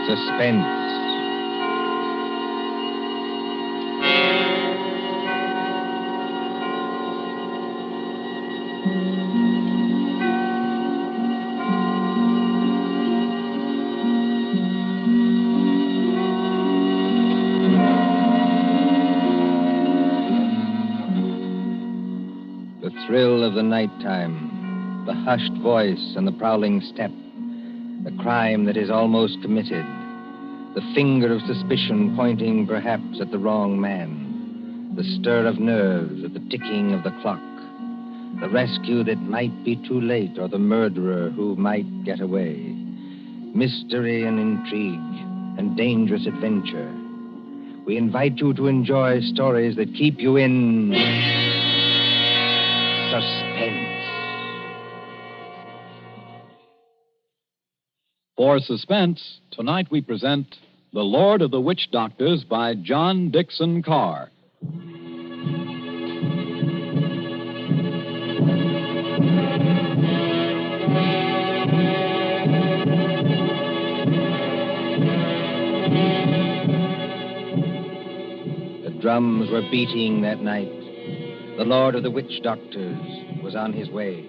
Suspense. The thrill of the nighttime, the hushed voice and the prowling step, the crime that is almost committed, the finger of suspicion pointing perhaps at the wrong man, the stir of nerves at the ticking of the clock, the rescue that might be too late or the murderer who might get away, mystery and intrigue and dangerous adventure. We invite you to enjoy stories that keep you in suspense. For Suspense, tonight we present The Lord of the Witch Doctors by John Dixon Carr. The drums were beating that night. The Lord of the Witch Doctors was on his way.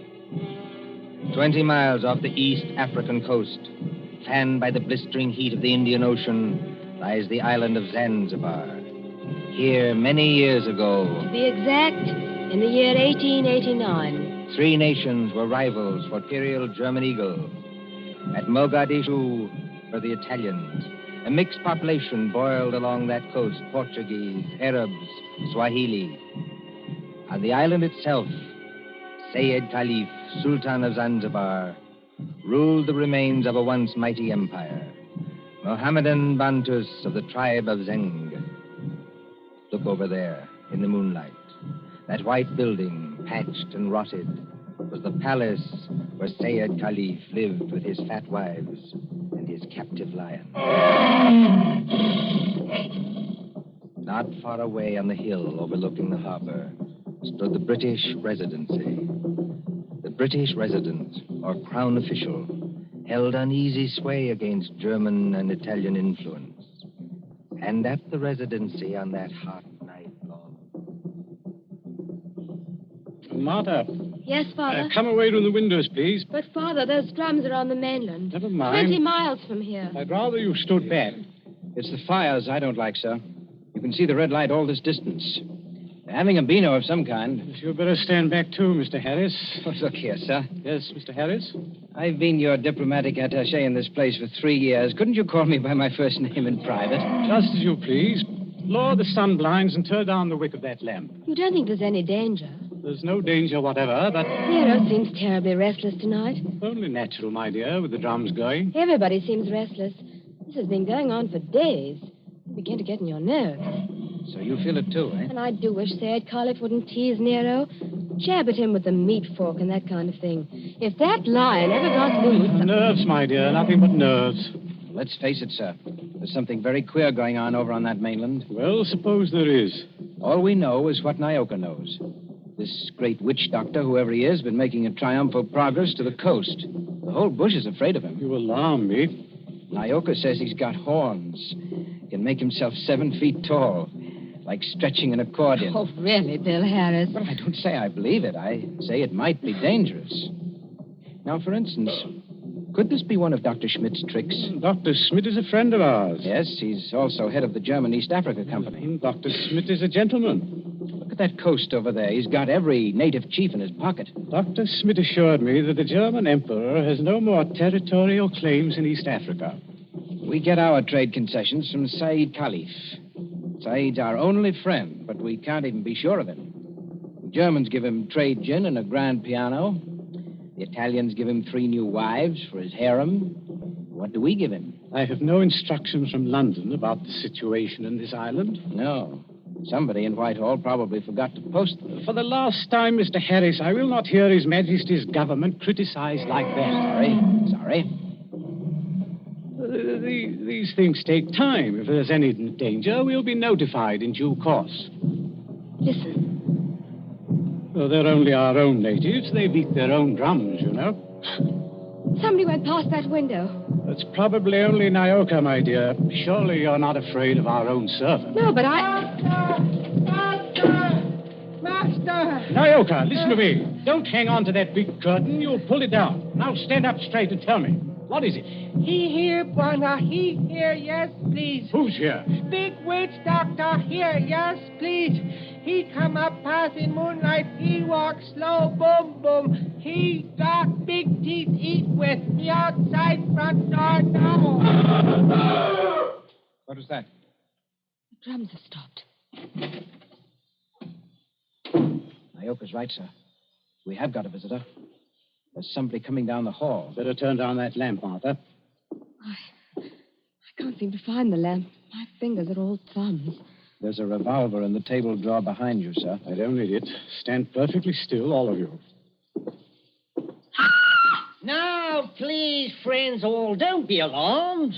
20 miles off the East African coast, fanned by the blistering heat of the Indian Ocean, lies the island of Zanzibar. Here, many years ago... To be exact, in the year 1889. 3 nations were rivals for imperial German eagle. At Mogadishu were the Italians. A mixed population boiled along that coast, Portuguese, Arabs, Swahili. On the island itself, Sayyid Khalif, Sultan of Zanzibar, ruled the remains of a once mighty empire. Mohammedan Bantus of the tribe of Zeng. Look over there, in the moonlight. That white building, patched and rotted, was the palace where Sayyid Khalif lived with his fat wives and his captive lion. Not far away on the hill overlooking the harbor stood the British Residency. The British resident, or crown official, held uneasy sway against German and Italian influence. And at the Residency on that hot night long... Martha. Yes, Father? Come away from the windows, please. But, Father, those drums are on the mainland. Never mind. 20 miles from here. I'd rather you stood back. It's the fires I don't like, sir. You can see the red light all this distance. They're having a beano of some kind. You'd better stand back, too, Mr. Harris. Oh, look here, sir. Yes, Mr. Harris? I've been your diplomatic attaché in this place for 3 years. Couldn't you call me by my first name in private? Just as you please. Lower the sun blinds and turn down the wick of that lamp. You don't think there's any danger? There's no danger whatever, but... Nero seems terribly restless tonight. Only natural, my dear, with the drums going. Everybody seems restless. This has been going on for days. You begin to get on your nerves. So you feel it too, eh? And I do wish Sayyid Khalif wouldn't tease Nero. Jab at him with the meat fork and that kind of thing. If that lion ever got loose... Nerves, my dear, nothing but nerves. Let's face it, sir. There's something very queer going on over on that mainland. Well, suppose there is. All we know is what Nyoka knows. This great witch doctor, whoever he is, been making a triumphal progress to the coast. The whole bush is afraid of him. You alarm me. Nyoka says he's got horns. He can make himself 7 feet tall, like stretching an accordion. Oh, really, Bill Harris? Well, I don't say I believe it. I say it might be dangerous. Now, for instance, could this be one of Dr. Schmidt's tricks? Dr. Schmidt is a friend of ours. Yes, he's also head of the German East Africa Company. Dr. Schmidt is a gentleman. Look at that coast over there. He's got every native chief in his pocket. Dr. Schmidt assured me that the German emperor has no more territorial claims in East Africa. We get our trade concessions from Sayyid Khalif. Sayyid's our only friend, but we can't even be sure of him. The Germans give him trade gin and a grand piano. The Italians give him 3 new wives for his harem. What do we give him? I have no instructions from London about the situation in this island. No. Somebody in Whitehall probably forgot to post them. For the last time, Mr. Harris, I will not hear His Majesty's government criticized like that. Sorry. These things take time. If there's any danger, we'll be notified in due course. Listen. Well, they're only our own natives. They beat their own drums, you know. Somebody went past that window. That's probably only Nyoka, my dear. Surely you're not afraid of our own servant. No, but Master! Nyoka, listen to me. Don't hang on to that big curtain. You'll pull it down. Now stand up straight and tell me. What is it? He here, Bwana. He here, yes, please. Who's here? Big witch doctor here, yes, please. He come up past in moonlight. He walk slow, boom, boom. He got big teeth eat with me outside front door now. What was that? the drums have stopped. Nyoka's right, sir. We have got a visitor. There's somebody coming down the hall. Better turn down that lamp, Martha. I can't seem to find the lamp. My fingers are all thumbs. There's a revolver in the table drawer behind you, sir. I don't need it. Stand perfectly still, all of you. Now, please, friends all, don't be alarmed.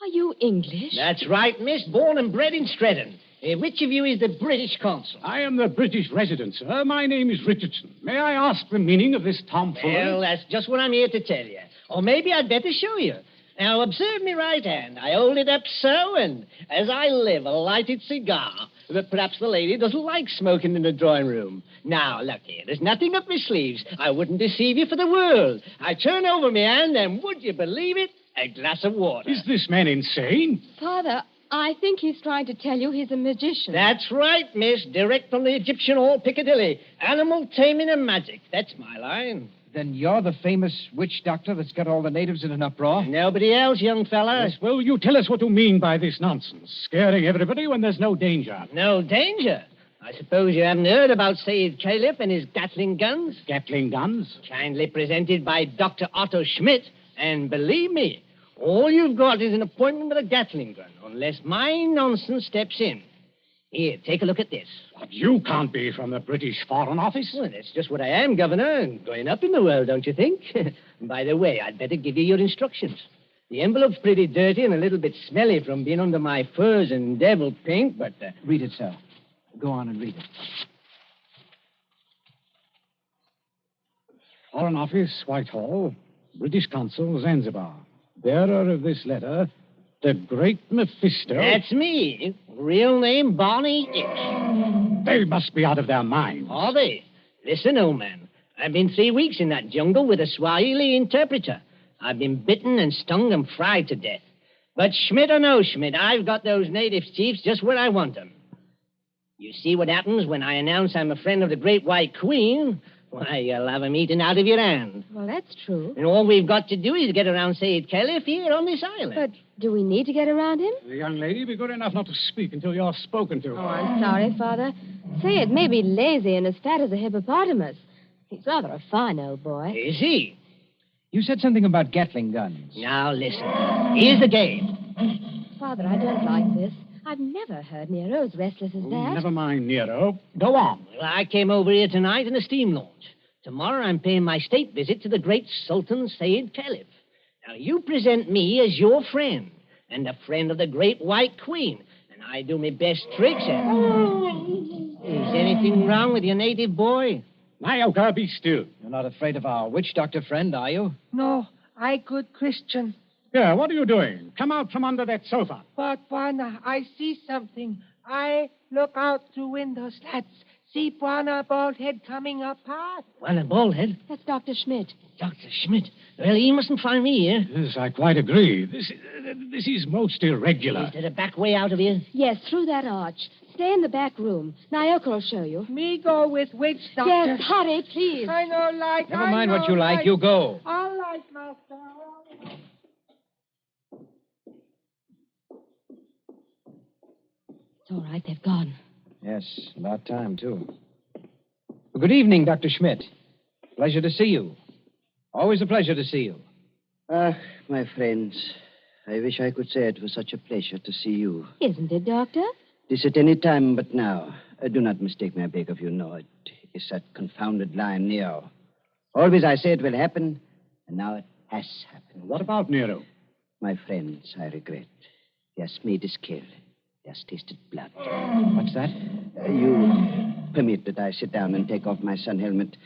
Are you English? That's right, miss. Born and bred in Stretton. Which of you is the British consul? I am the British resident, sir. My name is Richardson. May I ask the meaning of this tomfoolery? Well, that's just what I'm here to tell you. Or maybe I'd better show you. Now, observe me right hand. I hold it up so, and as I live, a lighted cigar. But perhaps the lady doesn't like smoking in the drawing room. Now, look here. There's nothing up my sleeves. I wouldn't deceive you for the world. I turn over my hand, and would you believe it? A glass of water. Is this man insane? Father, I think he's trying to tell you he's a magician. That's right, miss. Direct from the Egyptian Hall, Piccadilly. Animal taming and magic. That's my line. Then you're the famous witch doctor that's got all the natives in an uproar? Nobody else, young fella. Yes, well, you tell us what you mean by this nonsense. Scaring everybody when there's no danger. No danger. I suppose you haven't heard about Sayyid Caliph and his Gatling guns? Gatling guns? Kindly presented by Dr. Otto Schmidt. And believe me, all you've got is an appointment with a Gatling gun, unless my nonsense steps in. Here, take a look at this. What, you can't be from the British Foreign Office? Well, that's just what I am, Governor, and going up in the world, don't you think? By the way, I'd better give you your instructions. The envelope's pretty dirty and a little bit smelly from being under my furs and devil pink, but... Read it, sir. Go on and read it. Foreign Office, Whitehall, British Consul, Zanzibar. Bearer of this letter, the Great Mephisto. That's me. Real name, Barney Hicks. They must be out of their minds. Are they? Listen, old man. I've been 3 weeks in that jungle with a Swahili interpreter. I've been bitten and stung and fried to death. But Schmidt or no Schmidt, I've got those native chiefs just where I want them. You see what happens when I announce I'm a friend of the Great White Queen? Why, you'll have 'em eaten out of your hand. Well, that's true. And all we've got to do is get around Sayyid Caliph here on this island. But do we need to get around him? The young lady, be good enough not to speak until you're spoken to. Oh, I'm sorry, Father. Say it may be lazy and as fat as a hippopotamus. He's rather a fine old boy. Is he? You said something about Gatling guns. Now, listen. Here's the game. Father, I don't like this. I've never heard Nero as restless as that. Never mind, Nero. Go on. Well, I came over here tonight in a steam launch. Tomorrow I'm paying my state visit to the great Sultan Sayyid Caliph. Now, you present me as your friend and a friend of the Great White Queen, and I do my best tricks at it. Is anything wrong with your native boy? Nyoka, be still. You're not afraid of our witch doctor friend, are you? No, I good Christian. Yeah, what are you doing? Come out from under that sofa. But, Bwana, I see something. I look out through window slats. See Bwana bald head coming up past. Well, a bald head. That's Dr. Schmidt. Dr. Schmidt. Well, he mustn't find me here. Yes, I quite agree. This is most irregular. Is there a back way out of here? Yes, through that arch. Stay in the back room. Nyoka will show you. Me go with witch doctor. Yes, hurry, please. I know like. Never I mind know what you like. You go. All right, master. It's all right, they've gone. Yes, about time, too. Well, good evening, Dr. Schmidt. Pleasure to see you. Always a pleasure to see you. Ah, my friends, I wish I could say it was such a pleasure to see you. Isn't it, Doctor? This at any time but now. Do not mistake me, I beg of you. No, it is that confounded line, Neo. Always I say it will happen, and now it has happened. What about Nero? My friends, I regret. Yes, meat is killed. Yes, tasted blood. What's that? You permit that I sit down and take off my sun helmet.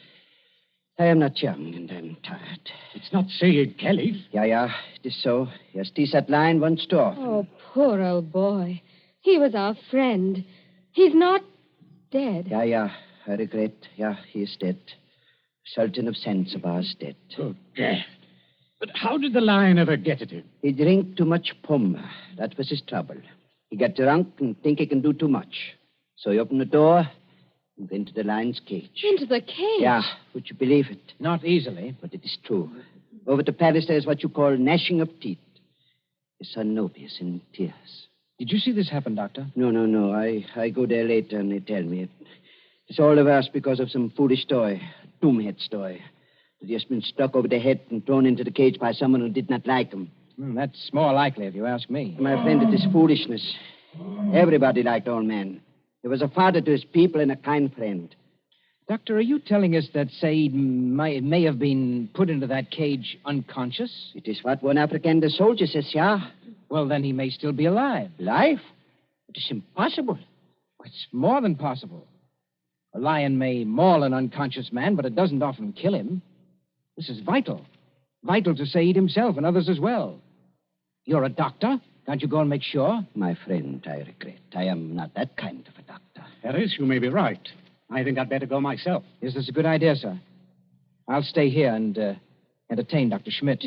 I am not young, and I'm tired. It's not Sayed Caliph. Yeah, it is so. Yes, this that line once too often. Oh, poor old boy. He was our friend. He's not dead. Yeah, I regret. Yeah, he is dead. Sultan of Zanzibar is dead. Good God. But how did the lion ever get at him? He drank too much puma. That was his trouble. He got drunk and think he can do too much. So he opened the door and went to the lion's cage. Into the cage? Yeah, would you believe it? Not easily. But it is true. Over to Paris, there's what you call gnashing of teeth. His son Nobius in tears. Did you see this happen, Doctor? No. I go there later and they tell me. It's all the worse because of some foolish toy, a doomhead toy. That he has been stuck over the head and thrown into the cage by someone who did not like him. That's more likely, if you ask me. My friend, it is foolishness. Everybody liked old man. He was a father to his people and a kind friend. Doctor, are you telling us that Said may have been put into that cage unconscious? It is what one African the soldier says, yeah. Well, then he may still be alive. Life? It is impossible. It's more than possible. A lion may maul an unconscious man, but it doesn't often kill him. This is vital. Vital to Said himself and others as well. You're a doctor. Can't you go and make sure? My friend, I regret. I am not that kind of a doctor. Harris, you may be right. I think I'd better go myself. Yes, that's a good idea, sir. I'll stay here and entertain Dr. Schmidt.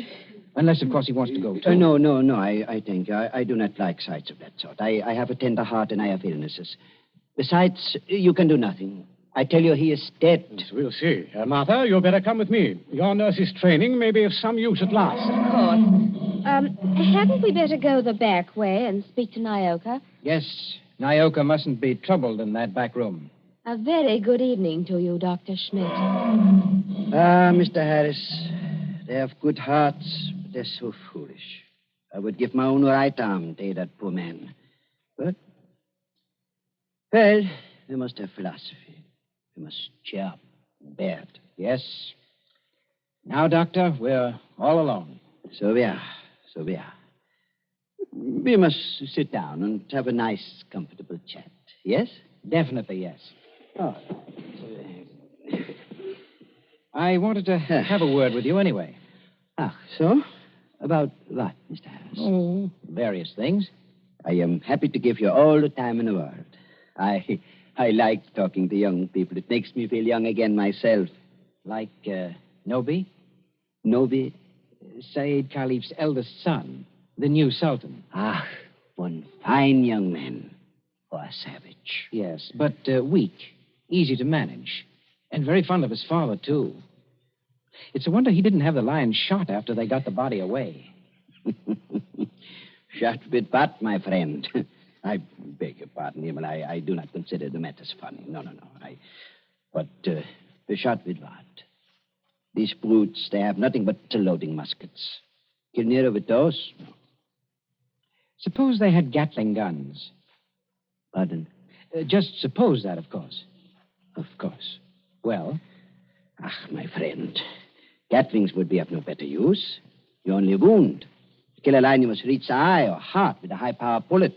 Unless, of course, he wants to go, too. No. I think I do not like sights of that sort. I have a tender heart and I have illnesses. Besides, you can do nothing. I tell you, he is dead. Yes, we'll see. Martha, you'd better come with me. Your nurse's training may be of some use at last. Of course. Hadn't we better go the back way and speak to Nyoka? Yes, Nyoka mustn't be troubled in that back room. A very good evening to you, Dr. Schmidt. Mr. Harris, they have good hearts, but they're so foolish. I would give my own right arm to aid that poor man. But, well, we must have philosophy. We must cheer up and bear it. Yes. Now, Doctor, we're all alone. So we are. We must sit down and have a nice, comfortable chat. Yes? Definitely, yes. Oh. I wanted to have a word with you anyway. So? About what, Mr. Harris? Oh, various things. I am happy to give you all the time in the world. I like talking to young people. It makes me feel young again myself. Like, Nobi? Nobi? Said Caliph's eldest son, the new Sultan. One fine young man. Or a savage. Yes, but weak, easy to manage, and very fond of his father, too. It's a wonder he didn't have the lion shot after they got the body away. Shot with what, my friend? I beg your pardon, Himmel. I do not consider the matters funny. No. But shot with what? These brutes, they have nothing but loading muskets. Kill Nero with those? No. Suppose they had Gatling guns. Pardon? Just suppose that, of course. Of course. Well? My friend. Gatlings would be of no better use. You only wound. To kill a lion, you must reach the eye or heart with a high-power bullet.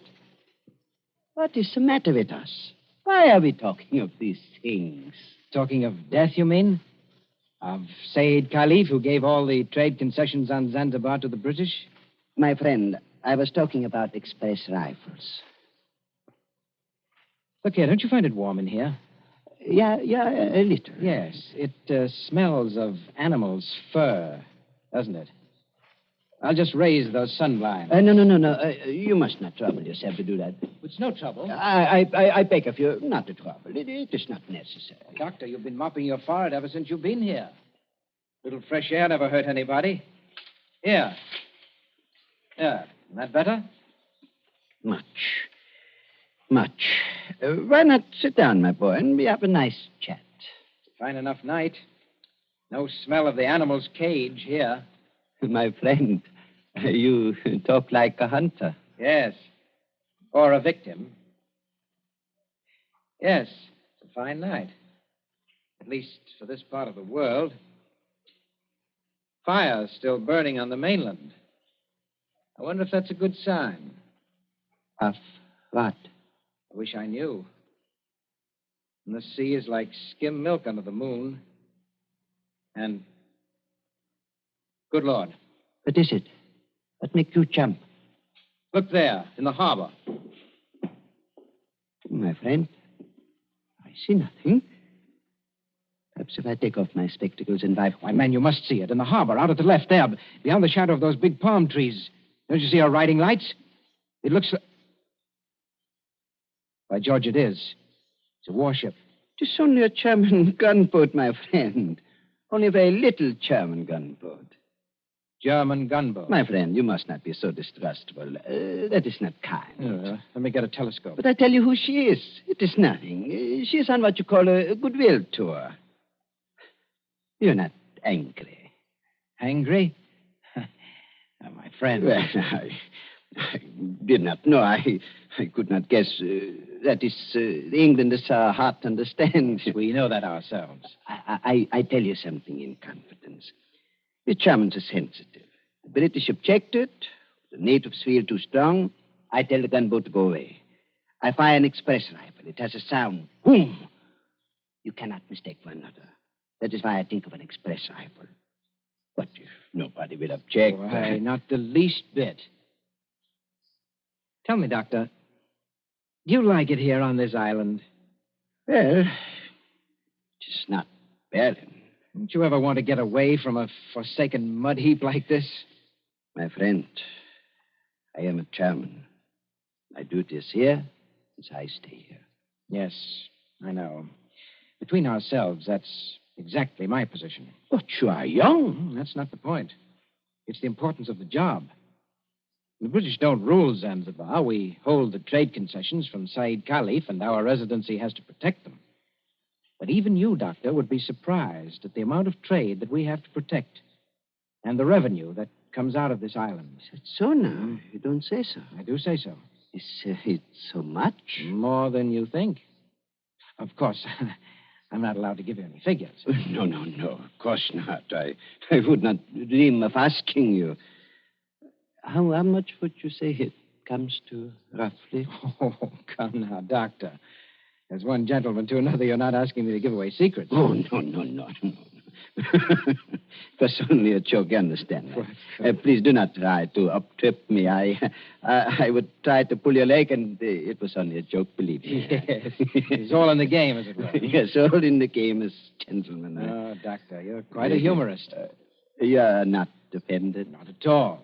What is the matter with us? Why are we talking of these things? Talking of death, you mean? Of Said Caliph, who gave all the trade concessions on Zanzibar to the British? My friend, I was talking about express rifles. Look here, don't you find it warm in here? Yeah, a little. Yes, it smells of animal's fur, doesn't it? I'll just raise those sun blinds. No. You must not trouble yourself to do that. It's no trouble. I beg of you not to trouble. It is not necessary. Doctor, you've been mopping your forehead ever since you've been here. Little fresh air never hurt anybody. Here. Isn't that better? Much. Why not sit down, my boy, and we have a nice chat? Fine enough night. No smell of the animal's cage here. My friend, you talk like a hunter. Yes. Or a victim. Yes, it's a fine night. At least for this part of the world. Fire's still burning on the mainland. I wonder if that's a good sign. Of what? I wish I knew. And the sea is like skim milk under the moon. And... Good Lord. What is it? What make you jump? Look there, in the harbor. My friend, I see nothing. Perhaps if I take off my spectacles and wipe... Why, man, you must see it. In the harbor, out at the left there, beyond the shadow of those big palm trees. Don't you see our riding lights? It looks like... By George, it is. It's a warship. It's only a German gunboat, my friend. Only a very little German gunboat. German gunboat. My friend, you must not be so distrustful. That is not kind. Let me get a telescope. But I tell you who she is. It is nothing. She is on what you call a goodwill tour. You're not angry. Angry? My friend. Well, I did not know. I could not guess. That is, England is our heart understands. We know that ourselves. I tell you something in confidence. The Germans are sensitive. The British objected. The natives feel too strong. I tell the gunboat to go away. I fire an express rifle. It has a sound. Boom! You cannot mistake one another. That is why I think of an express rifle. But if nobody will object... Why, not the least bit. Tell me, Doctor, do you like it here on this island? Well, it's not bad. Don't you ever want to get away from a forsaken mud heap like this? My friend, I am a German. My duty is here, as I stay here. Yes, I know. Between ourselves, that's exactly my position. But you are young. That's not the point. It's the importance of the job. The British don't rule Zanzibar. We hold the trade concessions from Said Khalif, and our residency has to protect them. But even you, Doctor, would be surprised at the amount of trade that we have to protect and the revenue that comes out of this island. Is it so now? You don't say so. I do say so. Is it so much? More than you think. Of course, I'm not allowed to give you any figures. No. Of course not. I would not dream of asking you. How much would you say it comes to, roughly? Oh, come now, Doctor. As one gentleman to another, you're not asking me to give away secrets. Oh, no. It was only a joke, you understand. Please do not try to up-trip me. I would try to pull your leg, and it was only a joke, believe me. Yes. It's all in the game, as it were. Yes, all in the game as gentlemen. Oh, Doctor, you're quite a humorist. You're not offended? Not at all.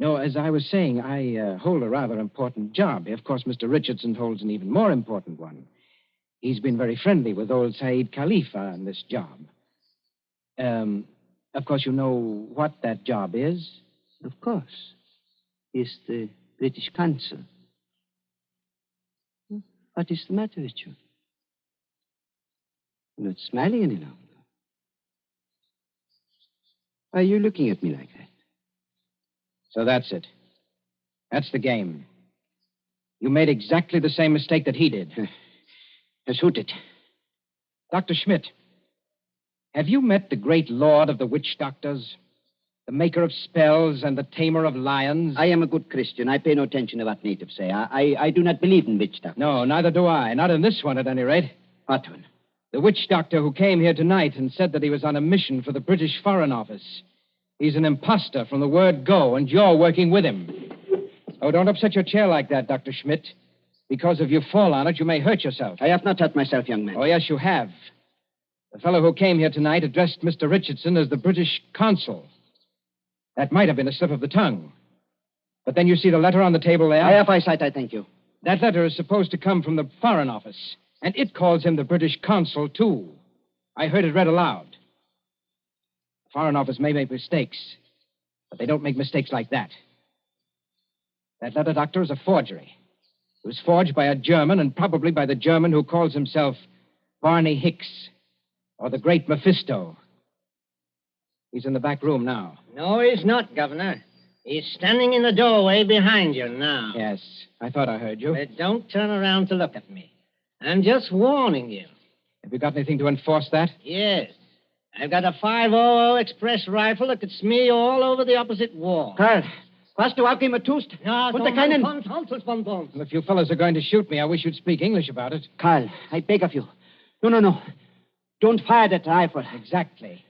No, as I was saying, I hold a rather important job. Of course, Mr. Richardson holds an even more important one. He's been very friendly with old Said Khalif on this job. Of course, you know what that job is? Of course. He's the British consul. What is the matter with you? You're not smiling any longer. Why are you looking at me like that? So that's it. That's the game. You made exactly the same mistake that he did. Who did? Dr. Schmidt, have you met the great lord of the witch doctors? The maker of spells and the tamer of lions? I am a good Christian. I pay no attention to what natives say. I do not believe in witch doctors. No, neither do I. Not in this one, at any rate. What one? The witch doctor who came here tonight and said that he was on a mission for the British Foreign Office. He's an imposter from the word go, and you're working with him. Oh, don't upset your chair like that, Dr. Schmidt. Because if you fall on it, you may hurt yourself. I have not hurt myself, young man. Oh, yes, you have. The fellow who came here tonight addressed Mr. Richardson as the British consul. That might have been a slip of the tongue. But then you see the letter on the table there? I have eyesight, I thank you. That letter is supposed to come from the Foreign Office, and it calls him the British consul, too. I heard it read aloud. The Foreign Office may make mistakes, but they don't make mistakes like that. That letter, Doctor, is a forgery. It was forged by a German, and probably by the German who calls himself Barney Hicks, or the Great Mephisto. He's in the back room now. No, he's not, Governor. He's standing in the doorway behind you now. Yes, I thought I heard you. But don't turn around to look at me. I'm just warning you. Have you got anything to enforce that? Yes. I've got a 500 express rifle that could smear you all over the opposite wall. Karl, was du auch immer tust? No, Und keinen... Well, if you fellows are going to shoot me, I wish you'd speak English about it. Karl, I beg of you. No. Don't fire that rifle. Exactly.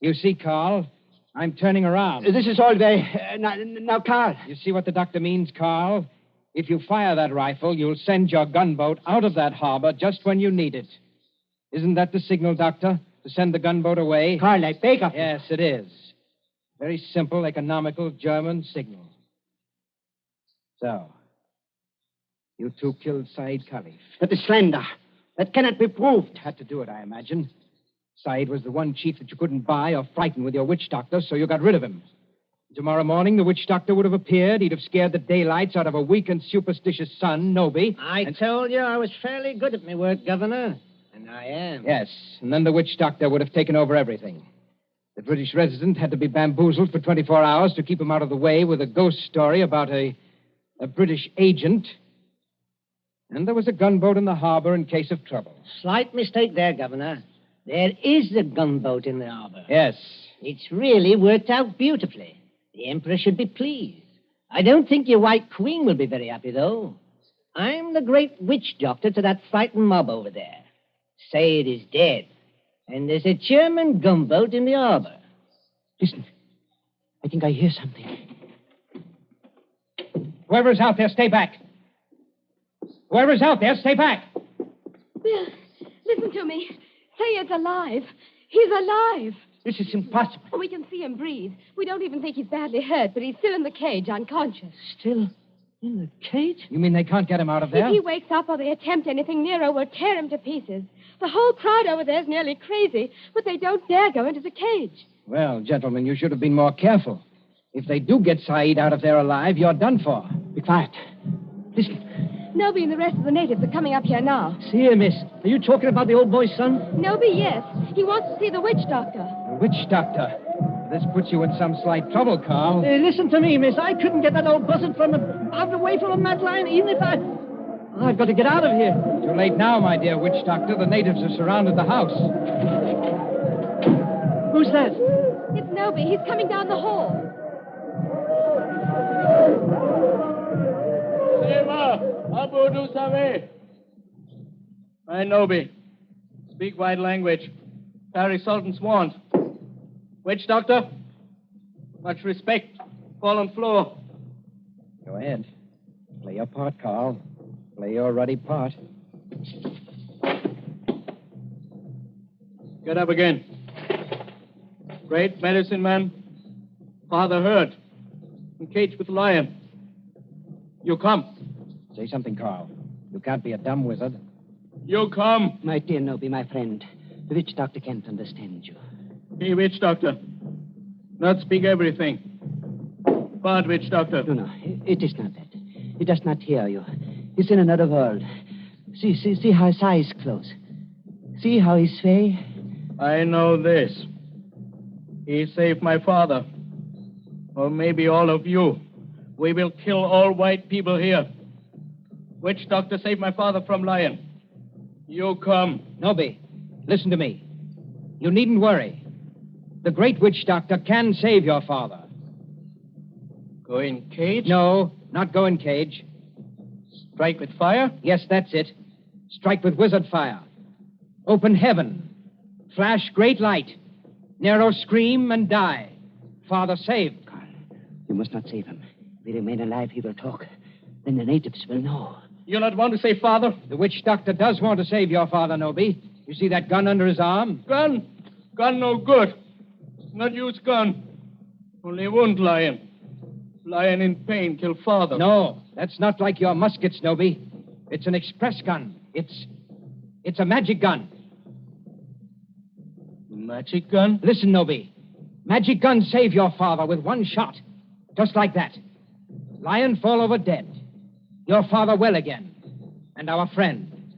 You see, Carl, I'm turning around. This is all very... now, Carl. You see what the doctor means, Carl? If you fire that rifle, you'll send your gunboat out of that harbor just when you need it. Isn't that the signal, Doctor? To send the gunboat away? Carl, I beg of you. Yes, it is. Very simple, economical German signal. So, you two killed Said Khalif. That is slander. That cannot be proved. Had to do it, I imagine. Said was the one chief that you couldn't buy or frighten with your witch doctor, so you got rid of him. Tomorrow morning, the witch doctor would have appeared. He'd have scared the daylights out of a weak and superstitious son, Noby. I told you I was fairly good at my work, Governor. And I am. Yes, and then the witch doctor would have taken over everything. The British resident had to be bamboozled for 24 hours to keep him out of the way with a ghost story about a British agent. And there was a gunboat in the harbor in case of trouble. Slight mistake there, Governor. There is a gunboat in the harbor. Yes. It's really worked out beautifully. The Emperor should be pleased. I don't think your White Queen will be very happy, though. I'm the great witch doctor to that frightened mob over there. Said is dead. And there's a German gunboat in the harbor. Listen. I think I hear something. Whoever's out there, stay back. Whoever's out there, stay back. Bill, listen to me. Sayed's alive. He's alive. This is impossible. We can see him breathe. We don't even think he's badly hurt, but he's still in the cage, unconscious. Still in the cage? You mean they can't get him out of there? If he wakes up or they attempt anything, Nero will tear him to pieces. The whole crowd over there is nearly crazy, but they don't dare go into the cage. Well, gentlemen, you should have been more careful. If they do get Said out of there alive, you're done for. Be quiet. Listen. Noby and the rest of the natives are coming up here now. See here, miss. Are you talking about the old boy's son? Noby, yes. He wants to see the witch doctor. The witch doctor? This puts you in some slight trouble, Carl. Listen to me, miss. I couldn't get that old buzzard out away from that line, even if I've got to get out of here. Too late now, my dear witch doctor. The natives have surrounded the house. Who's that? It's Noby. He's coming down the hall. Abu du Save. I Noby. Speak white language. Carry Sultan's wand. Witch doctor? Much respect. Fallen floor. Go ahead. Play your part, Carl. Play your ruddy part. Get up again. Great medicine man. Father Hurt. Encaged with lion. You come. Say something, Carl. You can't be a dumb wizard. You come. My dear Noby, my friend, the witch doctor can't understand you. He witch doctor. Not speak everything. Bad witch doctor. No, it is not that. He does not hear you. He's in another world. See how his eyes close. See how he sway. I know this. He saved my father. Or maybe all of you. We will kill all white people here. Witch doctor saved my father from lion. You come. Noby, listen to me. You needn't worry. The great witch doctor can save your father. Go in cage? No, not go in cage. Strike with fire? Yes, that's it. Strike with wizard fire. Open heaven. Flash great light. Nero scream and die. Father saved. Carl, you must not save him. If he remain alive, he will talk. Then the natives will know. You not want to save father? The witch doctor does want to save your father, Noby. You see that gun under his arm? Gun? Gun no good. Not use gun. Only wound lion. Lion in pain kill father. No, that's not like your muskets, Noby. It's an express gun. It's a magic gun. Magic gun? Listen, Noby. Magic gun save your father with one shot. Just like that. Lion fall over dead. Your father well again. And our friend.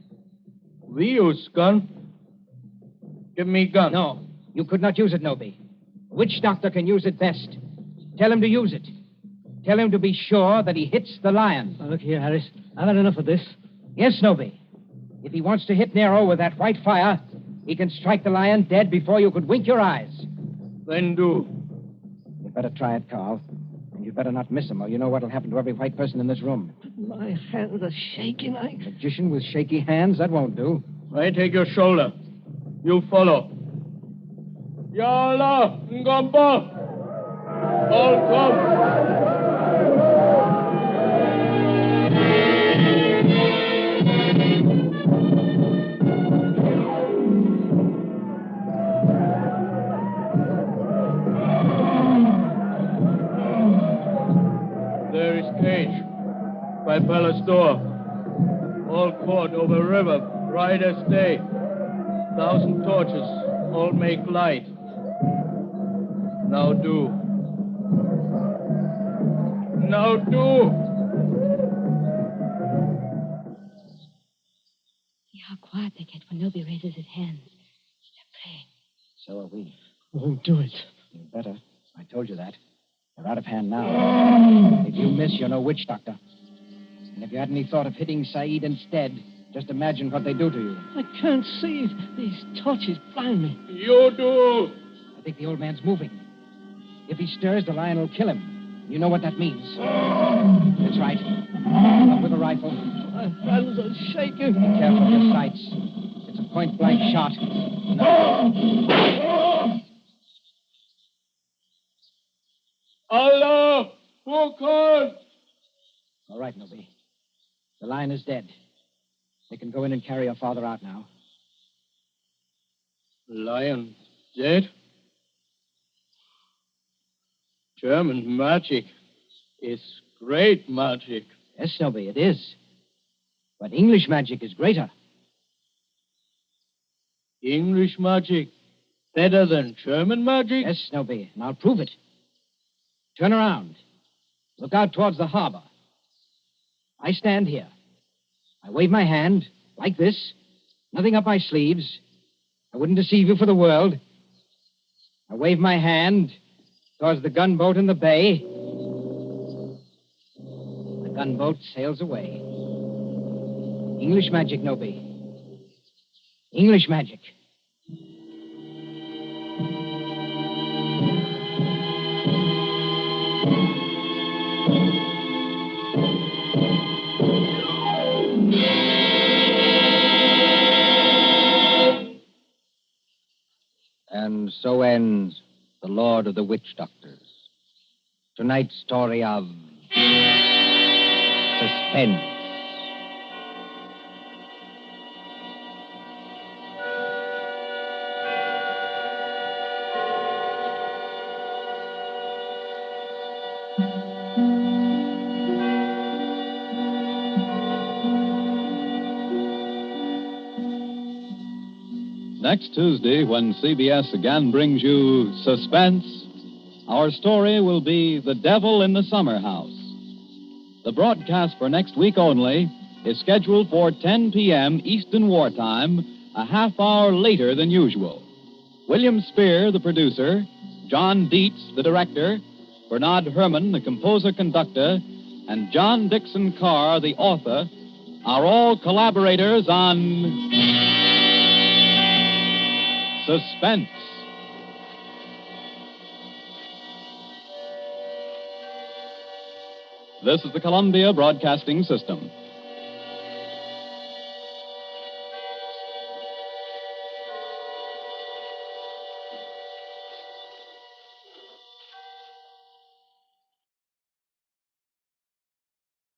We use gun. Give me gun. No, you could not use it, Noby. Witch doctor can use it best. Tell him to use it. Tell him to be sure that he hits the lion. Now, look here, Harris. I've had enough of this. Yes, Noby. If he wants to hit Nero with that white fire, he can strike the lion dead before you could wink your eyes. Then do. You'd better try it, Carl. And you'd better not miss him, or you know what'll happen to every white person in this room. My hands are shaking. Magician with shaky hands? That won't do. I take your shoulder. You follow. Yala, Ngamba. All come. There is cage by palace door. All court over river, bright as day. 1,000 torches, all make light. Now do. Now do. See how quiet they get when Nobi raises his hands. They're praying. So are we. Won't do it. You better. I told you that. They're out of hand now. If you miss, you're no witch doctor. And if you had any thought of hitting Saeed instead, just imagine what they do to you. I can't see. These torches blind me. You do. I think the old man's moving. If he stirs, the lion will kill him. You know what that means. That's right. Up with a rifle. My hands are shaking. Be careful of your sights. It's a point-blank shot. No. Allah! Who called? All right, Nobi. The lion is dead. They can go in and carry your father out now. Lion dead? German magic is great magic. Yes, Nobi, it is. But English magic is greater. English magic better than German magic? Yes, Nobi, and I'll prove it. Turn around. Look out towards the harbor. I stand here. I wave my hand, like this. Nothing up my sleeves. I wouldn't deceive you for the world. I wave my hand towards the gunboat in the bay. The gunboat sails away. English magic, Nobi. English magic. And so ends The Lord of the Witch Doctors. Tonight's story of Suspense. Next Tuesday, when CBS again brings you Suspense, our story will be The Devil in the Summer House. The broadcast for next week only is scheduled for 10 p.m. Eastern Wartime, a half hour later than usual. William Spear, the producer, John Dietz, the director, Bernard Herrmann, the composer-conductor, and John Dixon Carr, the author, are all collaborators on Suspense. This is the Columbia Broadcasting System.